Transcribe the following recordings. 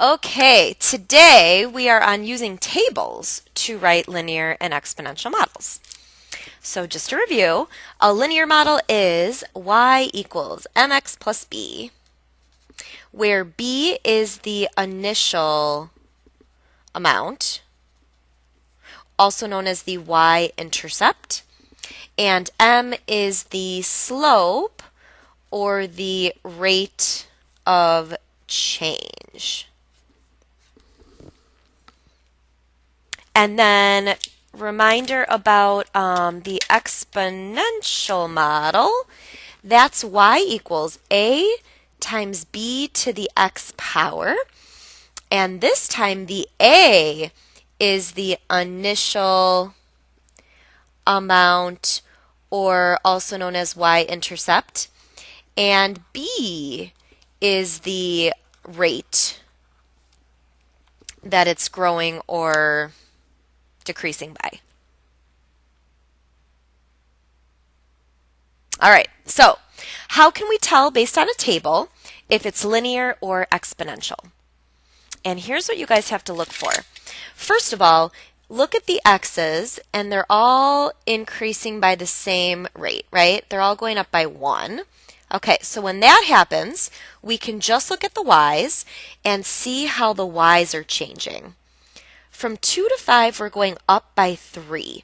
Okay, today we are on using tables to write linear and exponential models. So just to review, a linear model is y equals mx plus b, where b is the initial amount, also known as the y-intercept, and m is the slope or the rate of change. And then reminder about the exponential model. That's y equals a times b to the x power. And this time the a is the initial amount, or also known as y-intercept. And b is the rate that it's growing or decreasing by. All right, so how can we tell based on a table if it's linear or exponential? And here's what you guys have to look for. First of all, look at the x's, and they're all increasing by the same rate, right? They're all going up by 1. Okay, so when that happens, we can just look at the y's and see how the y's are changing. From 2 to 5, we're going up by 3.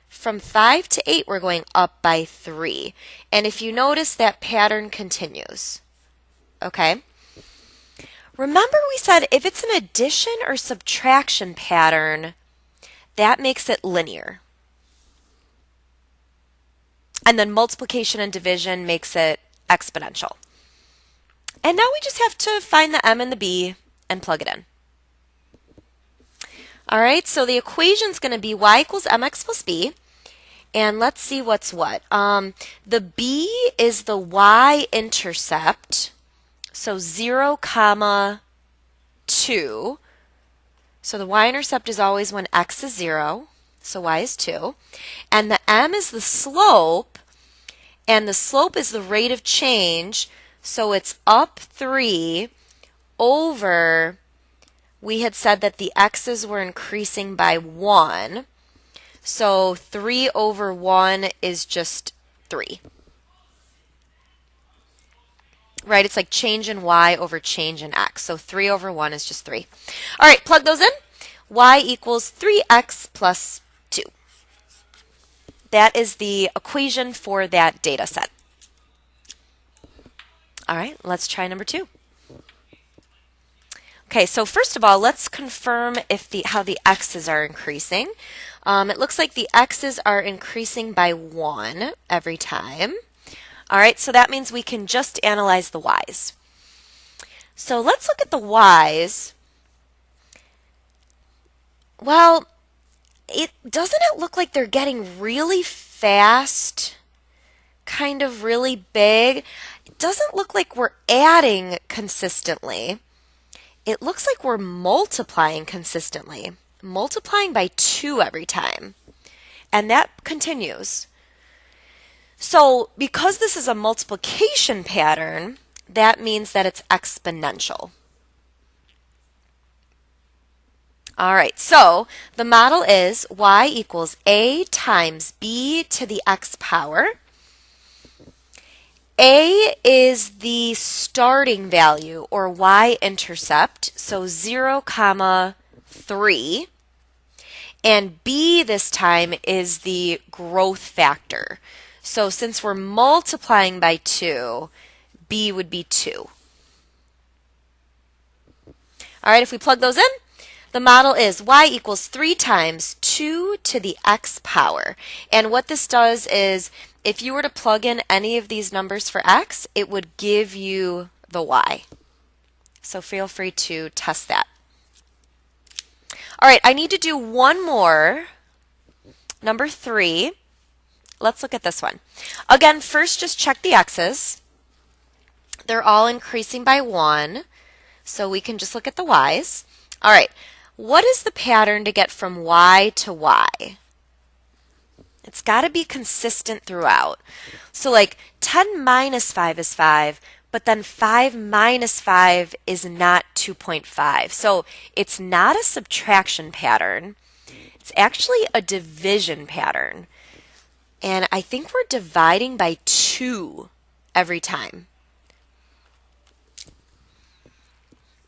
From 5 to 8, we're going up by 3. And if you notice, that pattern continues. Okay? Remember we said if it's an addition or subtraction pattern, that makes it linear. And then multiplication and division makes it exponential. And now we just have to find the m and the b and plug it in. All right, so the equation is going to be y equals mx plus b. And let's see what's what. The b is the y-intercept, so 0, comma 2. So the y-intercept is always when x is 0, so y is 2. And the m is the slope, and the slope is the rate of change, so it's up 3 over, we had said that the x's were increasing by 1. So 3 over 1 is just 3. Right? It's like change in y over change in x. So 3 over 1 is just 3. All right, plug those in. Y equals 3x plus 2. That is the equation for that data set. All right, let's try number 2. Okay, so first of all, let's confirm if how the x's are increasing. It looks like the x's are increasing by 1 every time. All right, so that means we can just analyze the y's. So let's look at the y's. Well, doesn't it look like they're getting really fast, kind of really big? It doesn't look like we're adding consistently. It looks like we're multiplying consistently, multiplying by 2 every time. And that continues. So because this is a multiplication pattern, that means that it's exponential. All right, so the model is y equals a times b to the x power. A is the starting value, or y-intercept, so 0, comma 3. And b this time is the growth factor. So since we're multiplying by 2, b would be 2. All right, if we plug those in, the model is y equals 3 times 2 to the x power. And what this does is, if you were to plug in any of these numbers for x, it would give you the y. So feel free to test that. All right, I need to do one more. Number 3. Let's look at this one. Again, first just check the x's. They're all increasing by 1, so we can just look at the y's. All right, what is the pattern to get from y to y? It's got to be consistent throughout. So like 10 minus 5 is 5, but then 5 minus 5 is not 2.5. So it's not a subtraction pattern. It's actually a division pattern. And I think we're dividing by 2 every time.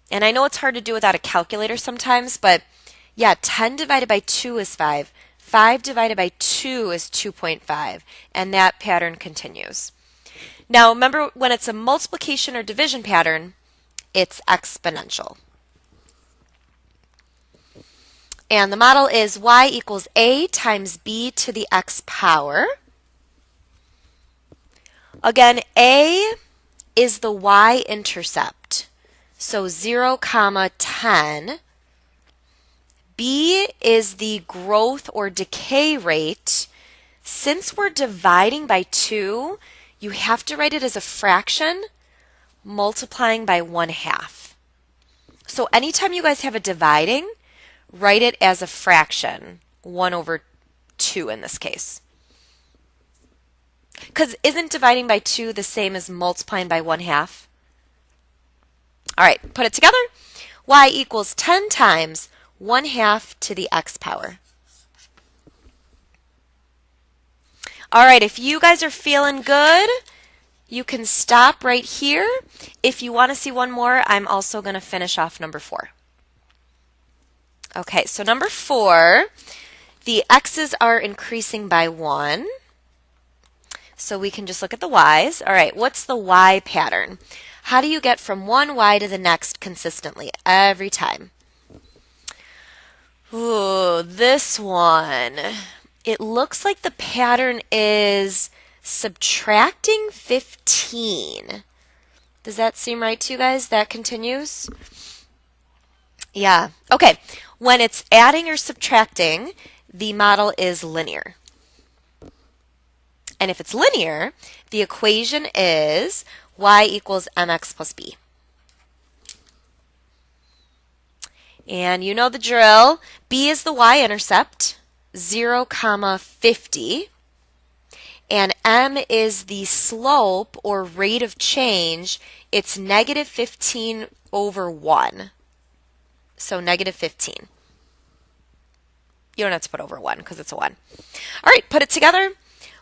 And I know it's hard to do without a calculator sometimes, but yeah, 10 divided by 2 is 5. 5 divided by 2 is 2.5, and that pattern continues. Now, remember, when it's a multiplication or division pattern, it's exponential. And the model is y equals a times b to the x power. Again, a is the y-intercept, so 0, 10. B is the growth or decay rate. Since we're dividing by 2, you have to write it as a fraction multiplying by 1/2. So anytime you guys have a dividing, write it as a fraction, 1/2 in this case. Because isn't dividing by 2 the same as multiplying by 1/2? All right, put it together. Y equals 10 times 1/2 to the x power. All right, if you guys are feeling good, you can stop right here. If you want to see one more, I'm also going to finish off number 4. Okay, so number 4, the x's are increasing by 1. So we can just look at the y's. All right, what's the y pattern? How do you get from one y to the next consistently every time? Ooh, this one. It looks like the pattern is subtracting 15. Does that seem right to you guys? That continues? Yeah. Okay. When it's adding or subtracting, the model is linear. And if it's linear, the equation is y equals mx plus b. And you know the drill. B is the y-intercept, 0, 50. And m is the slope or rate of change. It's negative 15 over 1. So negative 15. You don't have to put over 1 because it's a 1. All right, put it together.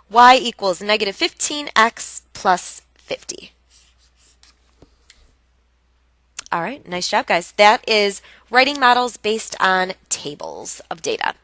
Y equals negative 15x plus 50. All right, nice job, guys. That is writing models based on tables of data.